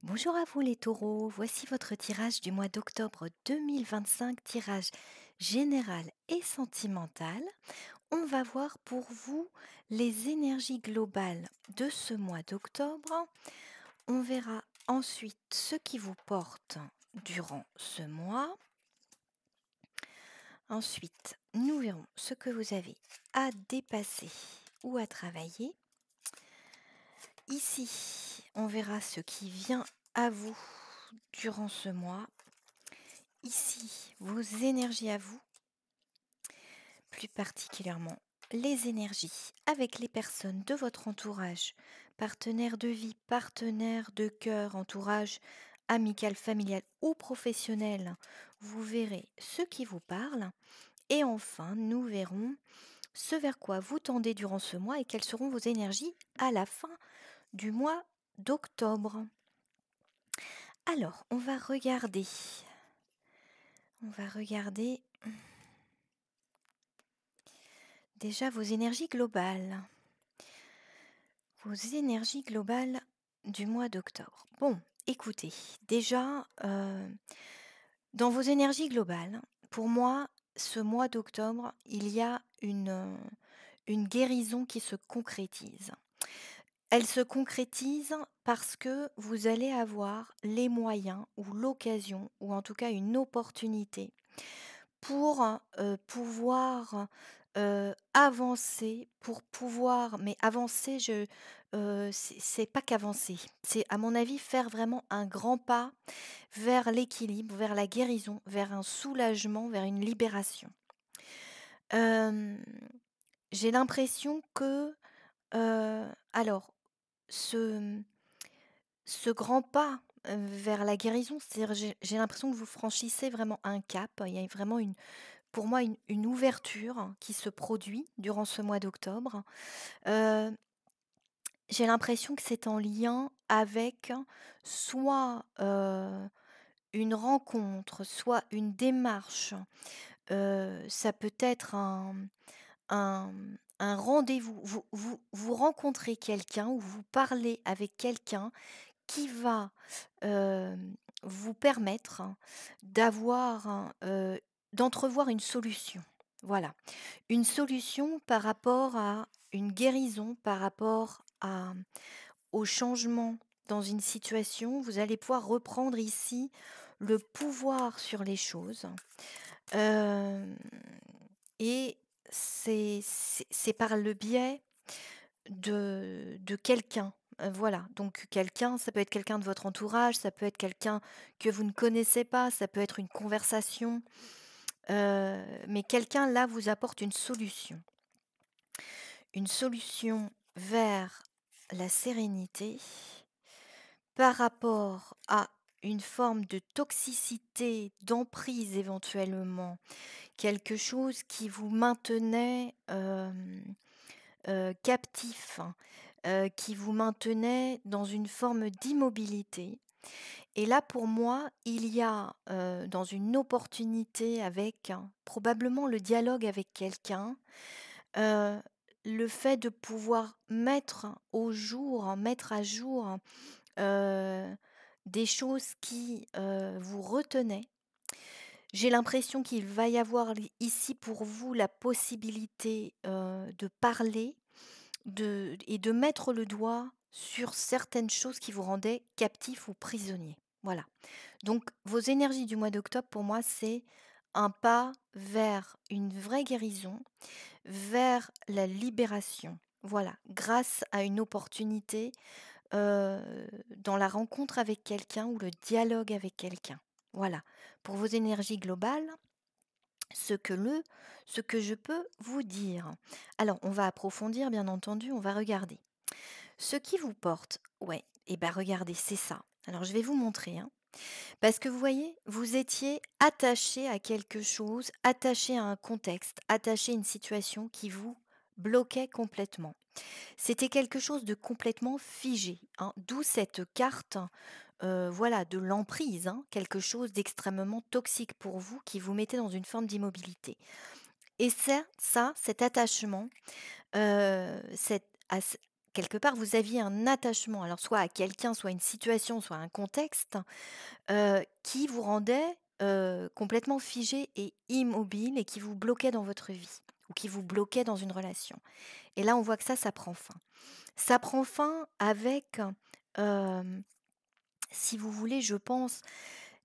Bonjour à vous les taureaux, voici votre tirage du mois d'octobre 2025, tirage général et sentimental. On va voir pour vous les énergies globales de ce mois d'octobre. On verra ensuite ce qui vous porte durant ce mois. Ensuite, nous verrons ce que vous avez à dépasser ou à travailler. Ici, on verra ce qui vient à vous durant ce mois. Ici, vos énergies à vous, plus particulièrement les énergies avec les personnes de votre entourage, partenaires de vie, partenaires de cœur, entourage amical, familial ou professionnel. Vous verrez ce qui vous parle. Et enfin, nous verrons ce vers quoi vous tendez durant ce mois et quelles seront vos énergies à la fin du mois d'octobre. Alors, on va regarder déjà vos énergies globales. Vos énergies globales du mois d'octobre. Bon, écoutez, déjà, dans vos énergies globales, pour moi, ce mois d'octobre, il y a une guérison qui se concrétise. Elle se concrétise parce que vous allez avoir les moyens ou l'occasion, ou en tout cas une opportunité pour, pouvoir, avancer, pour pouvoir mais avancer, c'est pas qu'avancer, c'est à mon avis faire vraiment un grand pas vers l'équilibre, vers la guérison, vers un soulagement, vers une libération. Hem, j'ai l'impression que, alors ce ce grand pas, vers la guérison, c'est-à-dire j'ai l'impression que vous franchissez vraiment un cap. Il y a vraiment pour moi, une ouverture qui se produit durant ce mois d'octobre. Heu, j'ai l'impression que c'est en lien avec soit, une rencontre, soit une démarche. Ça peut être un un rendez-vous. Vous rencontrez quelqu'un ou vous parlez avec quelqu'un qui va, vous permettre d'avoir, d'entrevoir une solution. Voilà. Une solution par rapport à une guérison, par rapport au changement dans une situation. Vous allez pouvoir reprendre ici le pouvoir sur les choses. Hem et c'est par le biais de quelqu'un, voilà. Donc quelqu'un, ça peut être quelqu'un de votre entourage, ça peut être quelqu'un que vous ne connaissez pas, ça peut être une conversation, mais quelqu'un là vous apporte une solution. Une solution vers la sérénité par rapport à une forme de toxicité, d'emprise éventuellement, quelque chose qui vous maintenait, captif, qui vous maintenait dans une forme d'immobilité. Et là, pour moi, il y a, dans une opportunité avec probablement le dialogue avec quelqu'un, heu, le fait de pouvoir mettre à jour, heu, des choses qui, vous retenaient. J'ai l'impression qu'il va y avoir ici pour vous la possibilité, de parler, de mettre le doigt sur certaines choses qui vous rendaient captif ou prisonnier. Voilà. Donc vos énergies du mois d'octobre pour moi, c'est un pas vers une vraie guérison, vers la libération. Voilà, grâce à une opportunité, dans la rencontre avec quelqu'un ou le dialogue avec quelqu'un. Voilà, pour vos énergies globales, ce que je peux vous dire. Alors, on va approfondir, bien entendu, on va regarder. Ce qui vous porte, ouais, et ben regardez, c'est ça. Alors, je vais vous montrer, hein. Parce que vous voyez, vous étiez attaché à quelque chose, attaché à un contexte, attaché à une situation qui vous bloquait complètement. C'était quelque chose de complètement figé, hein, d'où cette carte, voilà, de l'emprise, hein, quelque chose d'extrêmement toxique pour vous qui vous mettait dans une forme d'immobilité. Et cet attachement, cet à quelque part, vous aviez un attachement, alors soit à quelqu'un, soit à une situation, soit à un contexte, qui vous rendait, complètement figé et immobile et qui vous bloquait dans votre vie ou qui vous bloquait dans une relation. Et là, on voit que ça prend fin. Ça prend fin avec, hem, si vous voulez, je pense,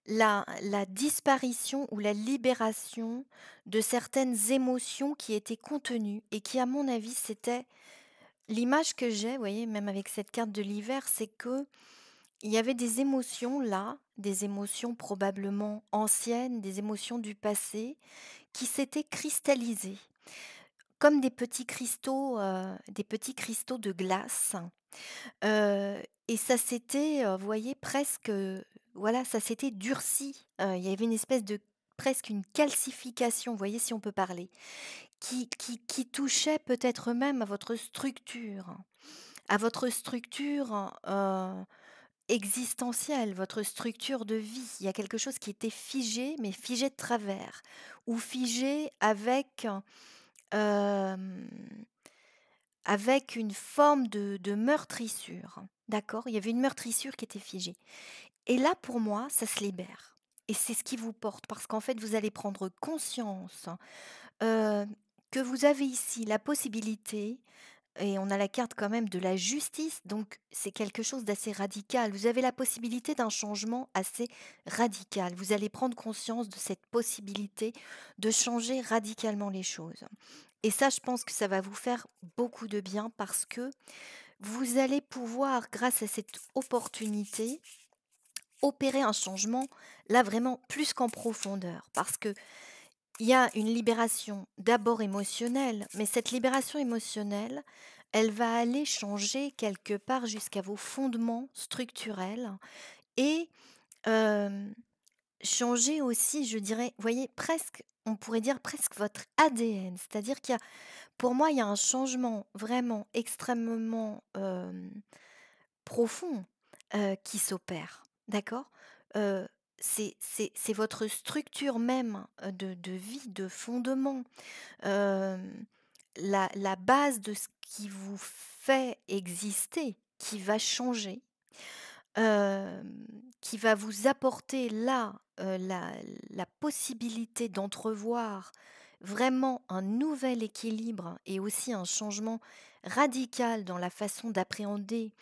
la disparition ou la libération de certaines émotions qui étaient contenues et qui, à mon avis, c'était l'image que j'ai, vous voyez, même avec cette carte de l'hiver, c'est que il y avait des émotions là, des émotions probablement anciennes, des émotions du passé qui s'étaient cristallisées comme des petits cristaux de glace. Et ça s'était, vous voyez, presque, voilà, ça s'était durci. Il y avait une espèce de presque une calcification, vous voyez, si on peut parler, qui touchait peut-être même à votre structure, existentielle, votre structure de vie. Il y a quelque chose qui était figé, mais figé de travers ou figé hem, avec une forme de meurtrissure. D'accord? Il y avait une meurtrissure qui était figée. Et là, pour moi, ça se libère. Et c'est ce qui vous porte, parce qu'en fait, vous allez prendre conscience, heu, que vous avez ici la possibilité et on a la carte quand même de la justice, donc c'est quelque chose d'assez radical. Vous avez la possibilité d'un changement assez radical. Vous allez prendre conscience de cette possibilité de changer radicalement les choses. Et ça, je pense que ça va vous faire beaucoup de bien parce que vous allez pouvoir, grâce à cette opportunité, opérer un changement, là vraiment plus qu'en profondeur. Parce que il y a une libération d'abord émotionnelle, mais cette libération émotionnelle, elle va aller changer quelque part jusqu'à vos fondements structurels et hem, changer aussi, je dirais, vous voyez, presque, on pourrait dire presque votre ADN. C'est-à-dire qu'il y a pour moi, il y a un changement vraiment extrêmement, profond, qui s'opère, d'accord? Heu, c'est votre structure même, de vie, de fondement, hem, la base de ce qui vous fait exister, qui va changer, qui va vous apporter là, la possibilité d'entrevoir vraiment un nouvel équilibre et aussi un changement radical dans la façon d'appréhender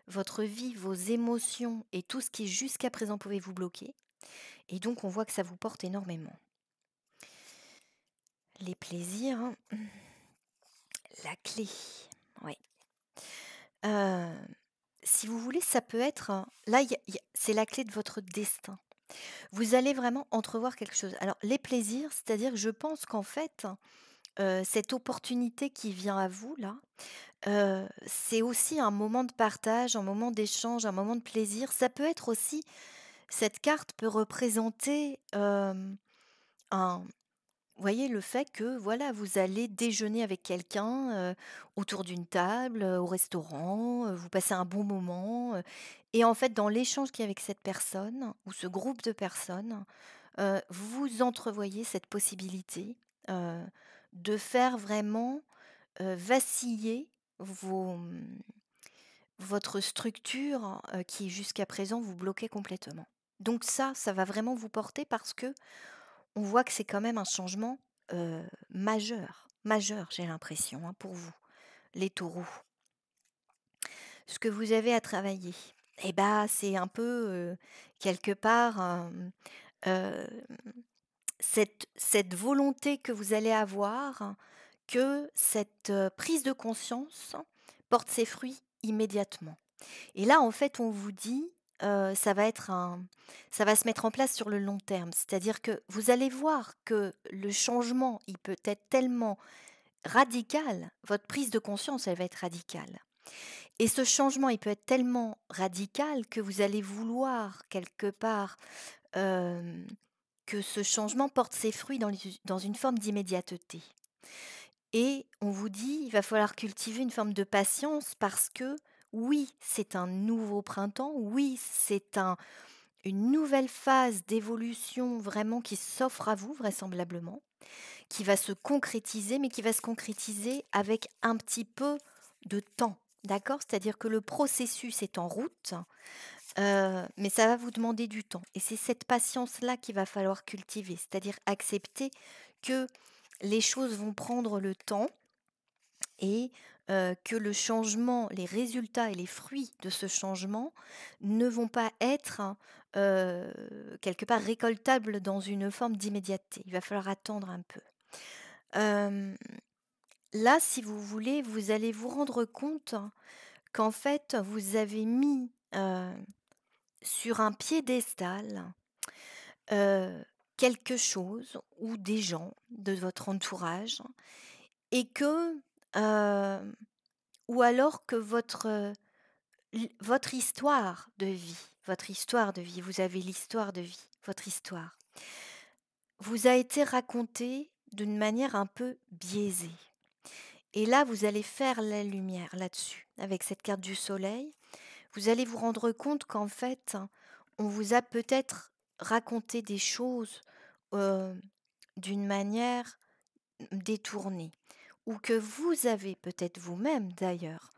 votre vie, vos émotions et tout ce qui jusqu'à présent pouvait vous bloquer. Et donc on voit que ça vous porte énormément. Les plaisirs, hein, la clé. Ouais. Heu, si vous voulez, ça peut être, là, c'est la clé de votre destin. Vous allez vraiment entrevoir quelque chose. Alors les plaisirs, c'est-à-dire que je pense qu'en fait, cette opportunité qui vient à vous là, c'est aussi un moment de partage, un moment d'échange, un moment de plaisir. Ça peut être aussi cette carte peut représenter, un vous voyez, le fait que, voilà, vous allez déjeuner avec quelqu'un, autour d'une table, au restaurant, vous passez un bon moment, et en fait, dans l'échange qu'il y a avec cette personne ou ce groupe de personnes, vous entrevoyez cette possibilité, heu, de faire vraiment, vaciller votre structure, qui jusqu'à présent vous bloquait complètement. Donc ça va vraiment vous porter parce que on voit que c'est quand même un changement, majeur, majeur, j'ai l'impression, hein, pour vous, les taureaux. Ce que vous avez à travailler et bah, c'est un peu, quelque part, hem, cette volonté que vous allez avoir, que cette, prise de conscience porte ses fruits immédiatement. Et là, en fait, on vous dit, ça va se mettre en place sur le long terme. C'est-à-dire que vous allez voir que le changement, il peut être tellement radical, votre prise de conscience, elle va être radicale. Et ce changement, il peut être tellement radical que vous allez vouloir quelque part, hem, que ce changement porte ses fruits dans une forme d'immédiateté. Et on vous dit, il va falloir cultiver une forme de patience parce que oui, c'est un nouveau printemps, oui, une nouvelle phase d'évolution vraiment qui s'offre à vous vraisemblablement, qui va se concrétiser, mais qui va se concrétiser avec un petit peu de temps. d'accord? C'est-à-dire que le processus est en route, mais ça va vous demander du temps et c'est cette patience-là qu'il va falloir cultiver, c'est-à-dire accepter que les choses vont prendre le temps et que le changement, les résultats et les fruits de ce changement ne vont pas être, quelque part récoltables dans une forme d'immédiateté. Il va falloir attendre un peu. Hem, Là, si vous voulez, vous allez vous rendre compte qu'en fait, vous avez mis, sur un piédestal, heu, quelque chose ou des gens de votre entourage et que, hem ou alors que votre histoire de vie, vous avez l'histoire de vie, votre histoire, vous a été racontée d'une manière un peu biaisée. Et là, vous allez faire la lumière là-dessus. Avec cette carte du soleil, vous allez vous rendre compte qu'en fait, on vous a peut-être raconté des choses euh, d'une manière détournée. Ou que vous avez peut-être vous-même d'ailleurs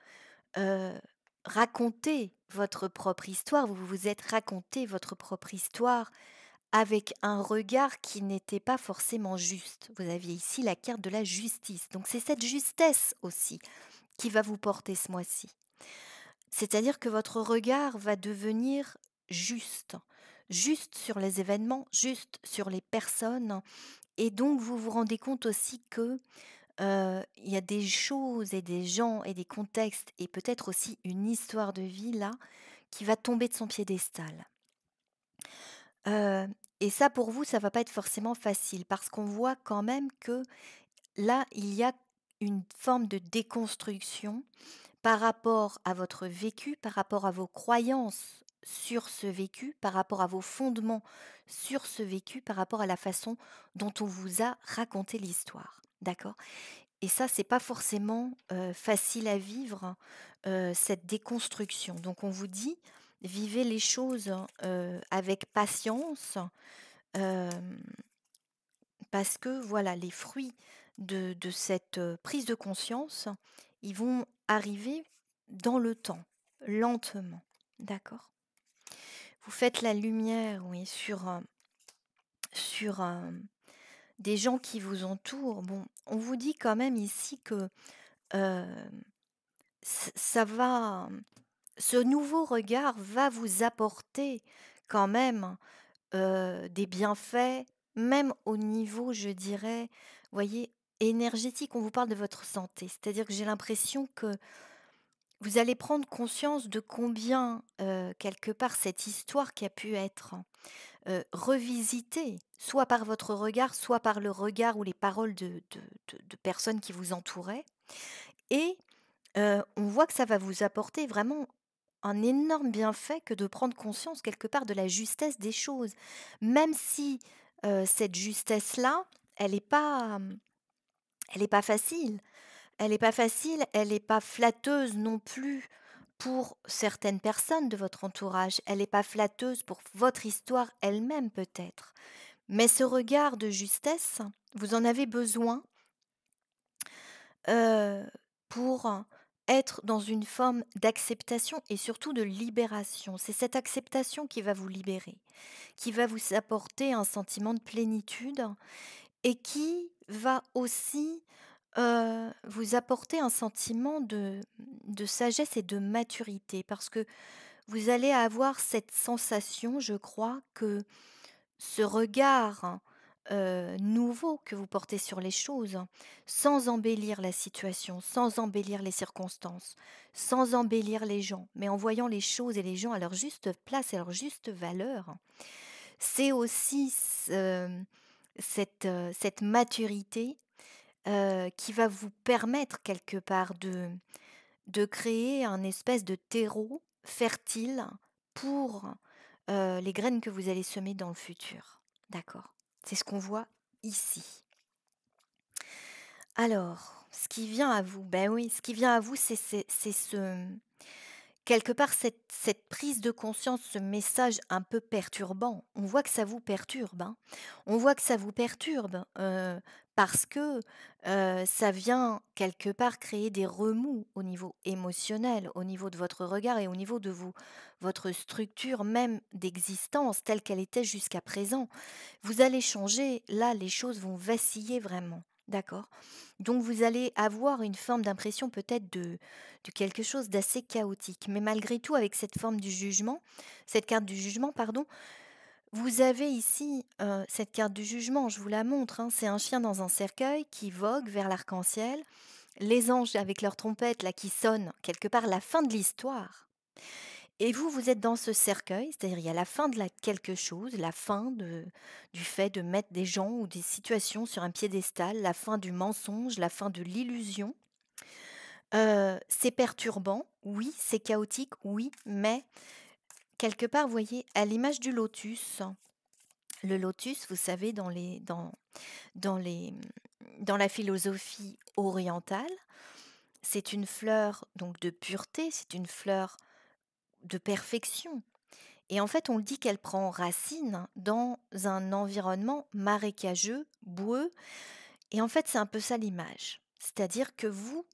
heu, raconter votre propre histoire, vous vous êtes raconté votre propre histoire avec un regard qui n'était pas forcément juste. Vous aviez ici la carte de la justice, donc c'est cette justesse aussi qui va vous porter ce mois-ci. C'est-à-dire que votre regard va devenir juste, juste sur les événements, juste sur les personnes et donc vous vous rendez compte aussi que il y a des choses et des gens et des contextes et peut-être aussi une histoire de vie là, qui va tomber de son piédestal. Heu et ça pour vous, ça va pas être forcément facile parce qu'on voit quand même que là, il y a une forme de déconstruction par rapport à votre vécu, par rapport à vos croyances sur ce vécu, par rapport à vos fondements sur ce vécu, par rapport à la façon dont on vous a raconté l'histoire. D'accord? Et ça, c'est pas forcément, facile à vivre, cette déconstruction. Donc on vous dit: «Vivez les choses, avec patience, hem, parce que voilà, les fruits de cette, prise de conscience, ils vont arriver dans le temps, lentement». D'accord? Vous faites la lumière, oui, sur, des gens qui vous entourent. Bon, on vous dit quand même ici que, hem ça va, ce nouveau regard va vous apporter quand même, des bienfaits, même au niveau, je dirais, voyez, énergétique. On vous parle de votre santé. C'est-à-dire que j'ai l'impression que vous allez prendre conscience de combien, quelque part, cette histoire qui a pu être, revisitée, soit par votre regard, soit par le regard ou les paroles de personnes qui vous entouraient et on voit que ça va vous apporter vraiment un énorme bienfait que de prendre conscience quelque part de la justesse des choses. Même si, cette justesse-là, elle est pas, elle est pas facile. Elle est pas facile, elle est pas flatteuse non plus pour certaines personnes de votre entourage. Elle est pas flatteuse pour votre histoire elle-même peut-être. Mais ce regard de justesse, vous en avez besoin Heu, pour être dans une forme d'acceptation et surtout de libération. C'est cette acceptation qui va vous libérer, qui va vous apporter un sentiment de plénitude et qui va aussi, vous apporter un sentiment de sagesse et de maturité. Parce que vous allez avoir cette sensation, je crois, que ce regard, nouveau que vous portez sur les choses, sans embellir la situation, sans embellir les circonstances, sans embellir les gens, mais en voyant les choses et les gens à leur juste place et à leur juste valeur. C'est aussi cette maturité, qui va vous permettre quelque part de créer un espèce de terreau fertile pour, les graines que vous allez semer dans le futur. D'accord? C'est ce qu'on voit ici. Alors, ce qui vient à vous, ben oui, ce qui vient à vous, c'est ce quelque part cette prise de conscience, ce message un peu perturbant. On voit que ça vous perturbe, hein. On voit que ça vous perturbe, parce que, ça vient quelque part créer des remous au niveau émotionnel, au niveau de votre regard et au niveau de votre structure même d'existence telle qu'elle était jusqu'à présent. Vous allez changer, là les choses vont vaciller vraiment, d'accord? Donc vous allez avoir une forme d'impression peut-être de quelque chose d'assez chaotique, mais malgré tout avec cette carte du jugement pardon, vous avez ici, cette carte du jugement, je vous la montre, hein, c'est un chien dans un cercueil qui vogue vers l'arc-en-ciel, les anges avec leurs trompettes là qui sonnent, quelque part la fin de l'histoire et vous, vous êtes dans ce cercueil, c'est-à-dire il y a la fin de la quelque chose, la fin du fait de mettre des gens ou des situations sur un piédestal, la fin du mensonge, la fin de l'illusion. C'est perturbant, oui, c'est chaotique, oui, mais quelque part, vous voyez, à l'image du lotus, le lotus, vous savez, dans les dans la philosophie orientale, c'est une fleur donc de pureté, c'est une fleur de perfection. Et en fait, on le dit qu'elle prend racine dans un environnement marécageux, boueux, et en fait, c'est un peu ça l'image. C'est-à-dire que vous,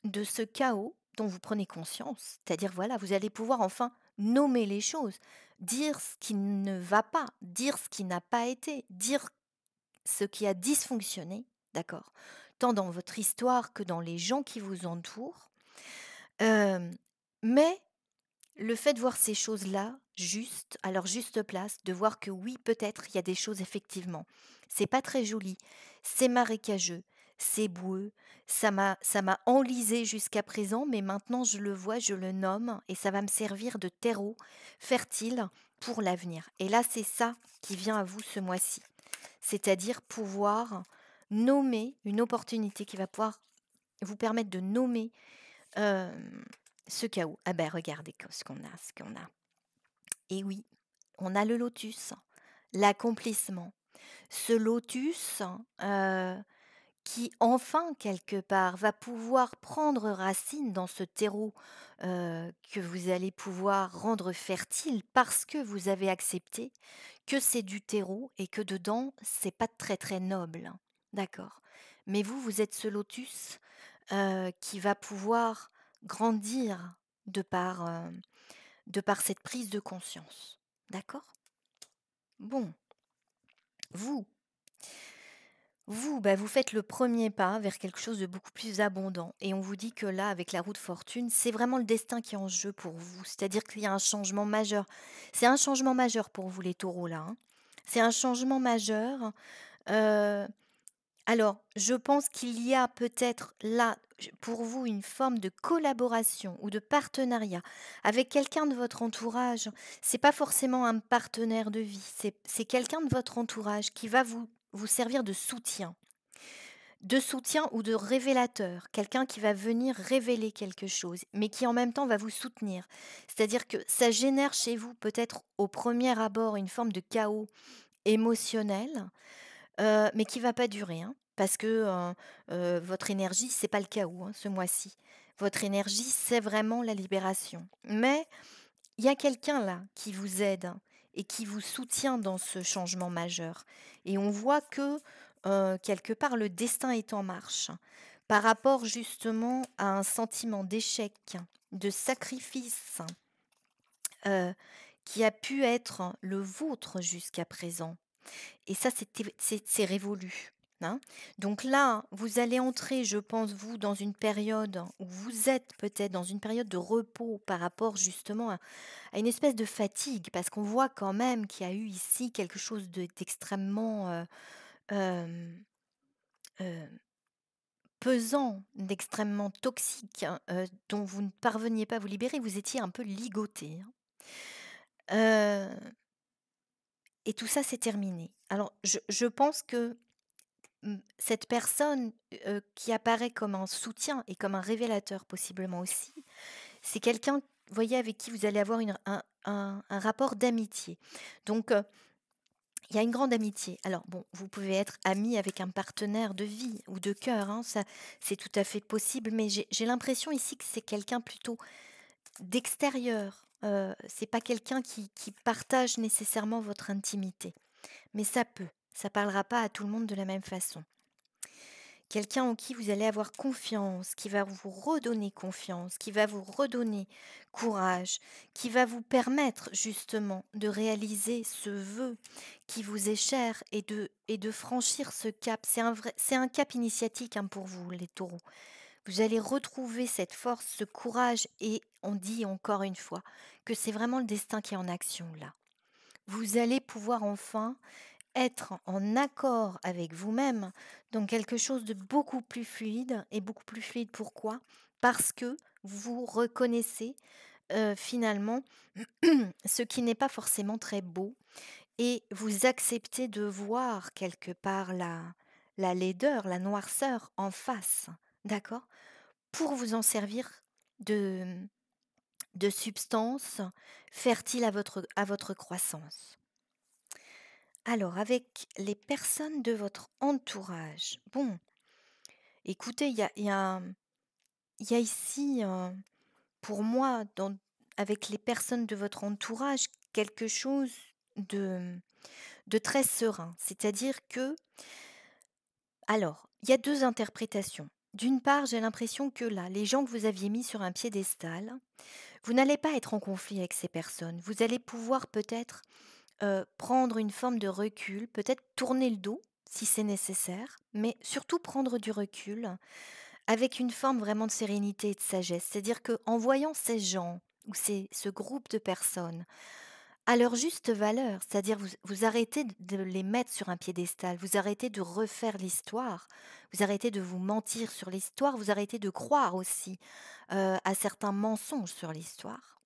de ce chaos dont vous prenez conscience, c'est-à-dire, voilà, vous allez pouvoir enfin nommer les choses, dire ce qui ne va pas, dire ce qui n'a pas été, dire ce qui a dysfonctionné, d'accord? Tant dans votre histoire que dans les gens qui vous entourent. Hem, mais le fait de voir ces choses-là, juste, à leur juste place, de voir que oui, peut-être, il y a des choses effectivement, c'est pas très joli, c'est marécageux, c'est boueux, ça m'a enlisé jusqu'à présent, mais maintenant je le vois, je le nomme et ça va me servir de terreau fertile pour l'avenir. Et là, c'est ça qui vient à vous ce mois-ci, c'est-à-dire pouvoir nommer une opportunité qui va pouvoir vous permettre de nommer Hem, ce chaos. Ah ben regardez ce qu'on a. Et oui, on a le lotus, l'accomplissement. Ce lotus, qui enfin quelque part va pouvoir prendre racine dans ce terreau, que vous allez pouvoir rendre fertile parce que vous avez accepté que c'est du terreau et que dedans, c'est pas très, très noble. D'accord. Mais vous, vous êtes ce lotus, qui va pouvoir grandir de par cette prise de conscience. D'accord? Bon, vous vous faites le premier pas vers quelque chose de beaucoup plus abondant et on vous dit que là, avec la roue de fortune, c'est vraiment le destin qui est en jeu pour vous. C'est-à-dire qu'il y a un changement majeur. C'est un changement majeur pour vous les taureaux là, hein. C'est un changement majeur, heu alors, je pense qu'il y a peut-être là, pour vous, une forme de collaboration ou de partenariat avec quelqu'un de votre entourage. C'est pas forcément un partenaire de vie, c'est quelqu'un de votre entourage qui va vous servir de soutien ou de révélateur, quelqu'un qui va venir révéler quelque chose, mais qui en même temps va vous soutenir. C'est-à-dire que ça génère chez vous peut-être au premier abord une forme de chaos émotionnel, mais qui va pas durer, hein, parce que, votre énergie, c'est pas le chaos, hein, ce mois-ci. Votre énergie, c'est vraiment la libération. Mais il y a quelqu'un là qui vous aide hein, et qui vous soutient dans ce changement majeur et on voit que, quelque part, le destin est en marche. Par rapport justement à un sentiment d'échec, de sacrifice, heu, qui a pu être le vôtre jusqu'à présent. Et ça, c'est révolu, hein. Donc là, vous allez entrer, je pense, vous, dans une période où vous êtes peut-être dans une période de repos par rapport justement à une espèce de fatigue, parce qu'on voit quand même qu'il y a eu ici quelque chose d'extrêmement, hem, heu, pesant, d'extrêmement toxique, hein, dont vous ne parveniez pas à vous libérer. Vous étiez un peu ligoté, hein. Et tout ça, c'est terminé. Alors je pense que cette personne, qui apparaît comme un soutien et comme un révélateur possiblement aussi, c'est quelqu'un, vous voyez, avec qui vous allez avoir un rapport d'amitié. Donc, il y a une grande amitié. Alors bon, vous pouvez être ami avec un partenaire de vie ou de cœur, hein, ça c'est tout à fait possible, mais j'ai l'impression ici que c'est quelqu'un plutôt d'extérieur. C'est pas quelqu'un qui partage nécessairement votre intimité, mais ça peut. Ça parlera pas à tout le monde de la même façon. quelqu'un en qui vous allez avoir confiance, qui va vous redonner confiance, qui va vous redonner courage, qui va vous permettre justement de réaliser ce vœu qui vous est cher et de franchir ce cap. C'est un cap initiatique hein, pour vous, les taureaux. Vous allez retrouver cette force, ce courage et on dit encore une fois que c'est vraiment le destin qui est en action là. Vous allez pouvoir enfin être en accord avec vous-même dans quelque chose de beaucoup plus fluide et beaucoup plus fluide pourquoi? Parce que vous reconnaissez, finalement ce qui n'est pas forcément très beau et vous acceptez de voir quelque part la laideur, la noirceur en face, d'accord? Pour vous en servir de substance fertile à votre croissance. Alors, avec les personnes de votre entourage, bon, écoutez, il y a ici, pour moi, avec les personnes de votre entourage, quelque chose de, de très serein. C'est-à-dire que, alors, il y a deux interprétations. D'une part, j'ai l'impression que là, les gens que vous aviez mis sur un piédestal, vous n'allez pas être en conflit avec ces personnes. Vous allez pouvoir peut-être prendre une forme de recul, peut-être tourner le dos si c'est nécessaire, mais surtout prendre du recul avec une forme vraiment de sérénité et de sagesse. C'est-à-dire qu'en voyant ces gens ou ce groupe de personnes à leur juste valeur, c'est-à-dire vous arrêtez de les mettre sur un piédestal, vous arrêtez de refaire l'histoire, vous arrêtez de vous mentir sur l'histoire, vous arrêtez de croire aussi à certains mensonges sur l'histoire.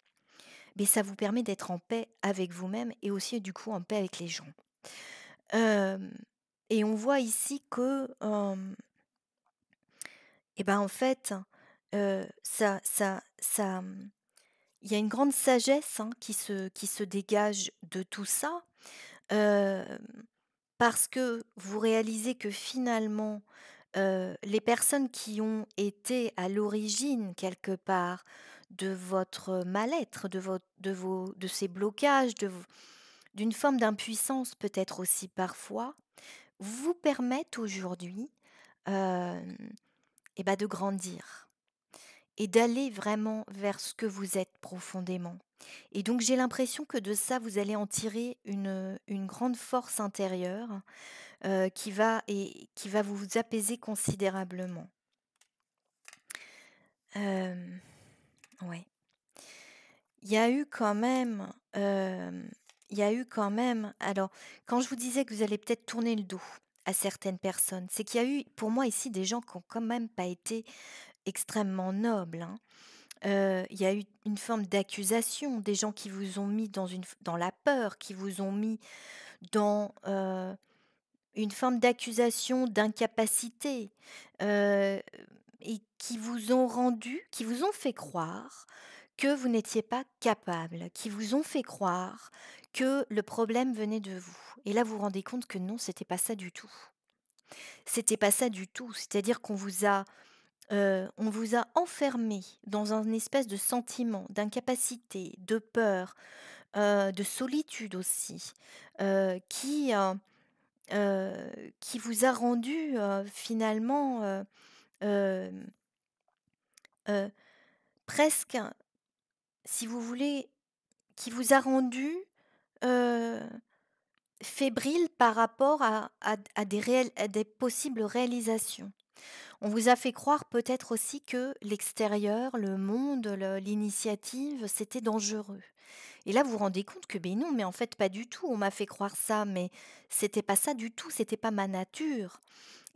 Mais ça vous permet d'être en paix avec vous-même et aussi du coup en paix avec les gens. Hem et on voit ici que, et ben, en fait, il y a une grande sagesse, hein, qui se dégage de tout ça, hem, parce que vous réalisez que finalement, les personnes qui ont été à l'origine quelque part de votre mal-être, de ces blocages, d'une forme d'impuissance peut-être aussi parfois, vous permettent aujourd'hui, hem et bah, de grandir et d'aller vraiment vers ce que vous êtes profondément. Et donc j'ai l'impression que de ça, vous allez en tirer une grande force intérieure, qui va vous apaiser considérablement. Hem, ouais. Il y a eu quand même, il y a eu quand même alors, quand je vous disais que vous allez peut-être tourner le dos à certaines personnes, c'est qu'il y a eu pour moi ici des gens qui ont quand même pas été extrêmement nobles, hein. Il y a eu une forme d'accusation, des gens qui vous ont mis dans la peur, qui vous ont mis dans, une forme d'accusation d'incapacité, heu et qui vous ont fait croire que vous n'étiez pas capable, qui vous ont fait croire que le problème venait de vous et là, vous vous rendez compte que non, c'était pas ça du tout. C'était pas ça du tout, c'est-à-dire on vous a enfermé dans un espèce de sentiment d'incapacité, de peur, de solitude aussi, heu, qui, heu qui vous a rendu, finalement, hem, heu, presque, si vous voulez, qui vous a rendu, heu, fébrile par rapport à des possibles réalisations. On vous a fait croire peut-être aussi que l'extérieur, le monde, l'initiative, c'était dangereux. Et là, vous vous rendez compte que, ben non, mais en fait, pas du tout. On m'a fait croire ça, mais c'était pas ça du tout. C'était pas ma nature.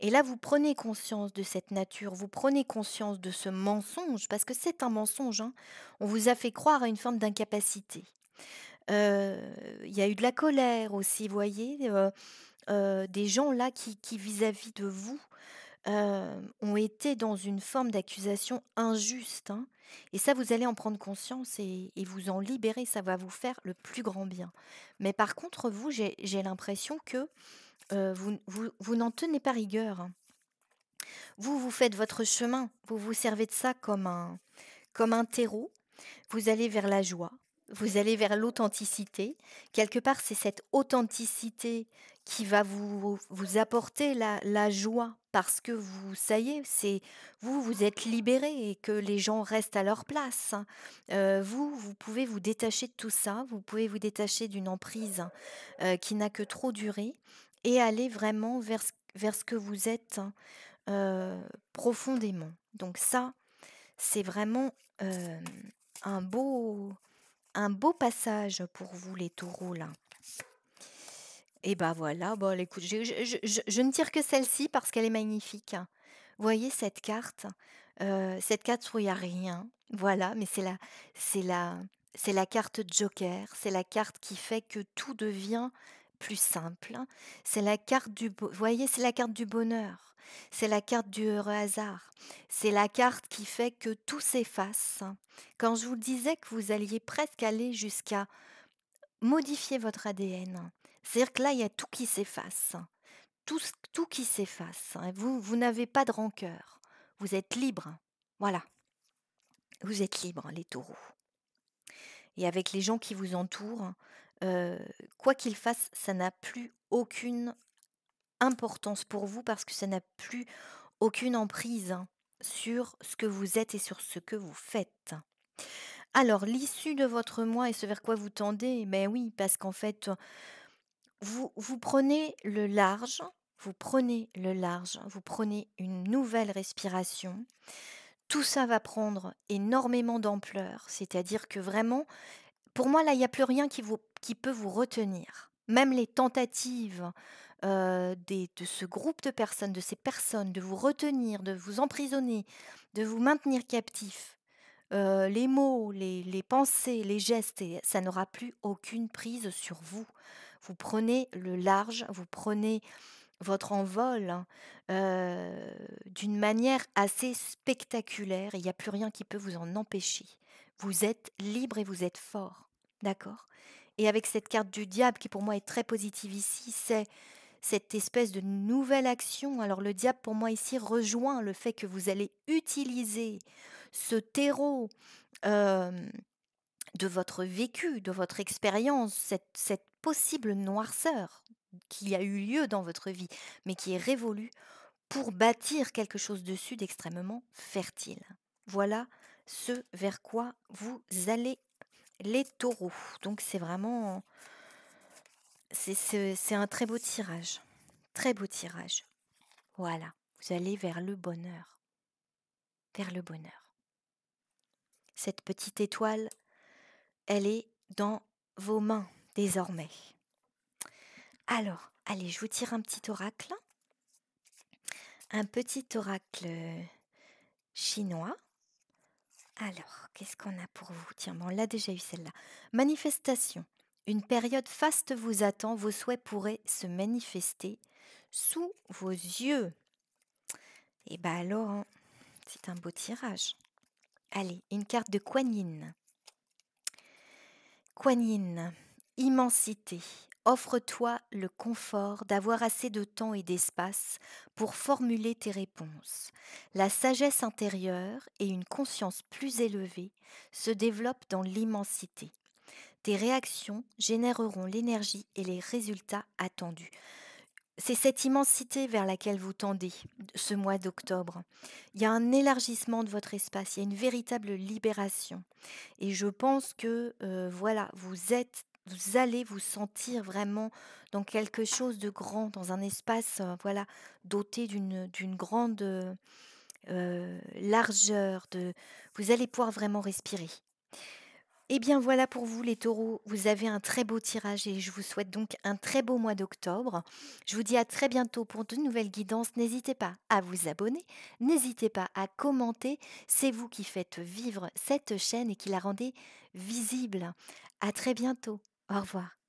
Et là, vous prenez conscience de cette nature, vous prenez conscience de ce mensonge, parce que c'est un mensonge, hein. On vous a fait croire à une forme d'incapacité. Heu, il y a eu de la colère aussi, vous voyez? Des gens là qui vis-à-vis de vous, ont été dans une forme d'accusation injuste, hein. Et ça, vous allez en prendre conscience et vous en libérer, ça va vous faire le plus grand bien. Mais par contre, vous, j'ai l'impression que, vous n'en tenez pas rigueur, hein. Vous, vous faites votre chemin, vous vous servez de ça comme un terreau, vous allez vers la joie, vous allez vers l'authenticité. Quelque part, c'est cette authenticité qui va vous apporter la joie parce que vous ça y est, c'est vous, vous êtes libérés et que les gens restent à leur place. Vous, vous pouvez vous détacher de tout ça, vous pouvez vous détacher d'une emprise, qui n'a que trop duré et aller vraiment vers ce que vous êtes, heu, profondément. Donc ça, c'est vraiment, hem, un beau un beau passage pour vous les taureaux là. Et bah voilà, bon écoute, je ne tire que celle-ci parce qu'elle est magnifique. Vous voyez cette carte où il y a rien, voilà, mais c'est la c'est la carte joker, c'est la carte qui fait que tout devient plus simple. C'est la carte vous voyez, c'est la carte du bonheur, c'est la carte du heureux hasard, c'est la carte qui fait que tout s'efface. Quand je vous disais que vous alliez presque aller jusqu'à modifier votre ADN. C'est-à-dire que là, il y a tout qui s'efface, tout qui s'efface, hein. Vous n'avez pas de rancœur. Vous êtes libre. Voilà, vous êtes libre, les taureaux. Et avec les gens qui vous entourent, heu, quoi qu'ils fassent, ça n'a plus aucune importance pour vous parce que ça n'a plus aucune emprise, hein, sur ce que vous êtes et sur ce que vous faites. Alors, l'issue de votre mois et ce vers quoi vous tendez, ben oui, parce qu'en fait, vous prenez le large, vous prenez une nouvelle respiration. Tout ça va prendre énormément d'ampleur, c'est-à-dire que vraiment, pour moi, là, il y a plus rien qui peut vous retenir. Même les tentatives, de ce groupe de personnes, de ces personnes, de vous retenir, de vous emprisonner, de vous maintenir captif, les mots, les pensées, les gestes et ça n'aura plus aucune prise sur vous. Vous prenez le large, vous prenez votre envol, hein, d'une manière assez spectaculaire et il y a plus rien qui peut vous en empêcher. Vous êtes libre et vous êtes fort, d'accord? Et avec cette carte du diable qui pour moi est très positive ici, c'est cette espèce de nouvelle action. Alors le diable pour moi ici rejoint le fait que vous allez utiliser ce terreau, hem, de votre vécu, de votre expérience, cette possible noirceur qui a eu lieu dans votre vie, mais qui est révolue pour bâtir quelque chose dessus d'extrêmement fertile. Voilà ce vers quoi vous allez les taureaux. Donc c'est vraiment c'est un très beau tirage. Très beau tirage. Voilà, vous allez vers le bonheur, vers le bonheur. Cette petite étoile, elle est dans vos mains désormais. Alors, allez, je vous tire un petit oracle. Un petit oracle chinois. Alors, qu'est-ce qu'on a pour vous? Tiens, bon, on l'a déjà eu celle-là. Manifestation. Une période faste vous attend, vos souhaits pourraient se manifester sous vos yeux. Et bah alors, hein, c'est un beau tirage. Allez, une carte de Kuan Yin. Kuan Yin, immensité. Offre-toi le confort d'avoir assez de temps et d'espace pour formuler tes réponses. La sagesse intérieure et une conscience plus élevée se développent dans l'immensité. Tes réactions généreront l'énergie et les résultats attendus. C'est cette immensité vers laquelle vous tendez ce mois d'octobre. Il y a un élargissement de votre espace, il y a une véritable libération. Et je pense que voilà, vous allez vous sentir vraiment dans quelque chose de grand, dans un espace voilà, doté d'une grande largeur. Vous allez pouvoir vraiment respirer. Eh bien voilà pour vous les taureaux, vous avez un très beau tirage et je vous souhaite donc un très beau mois d'octobre. Je vous dis à très bientôt pour de nouvelles guidances. N'hésitez pas à vous abonner, n'hésitez pas à commenter, c'est vous qui faites vivre cette chaîne et qui la rendez visible. À très bientôt, au revoir.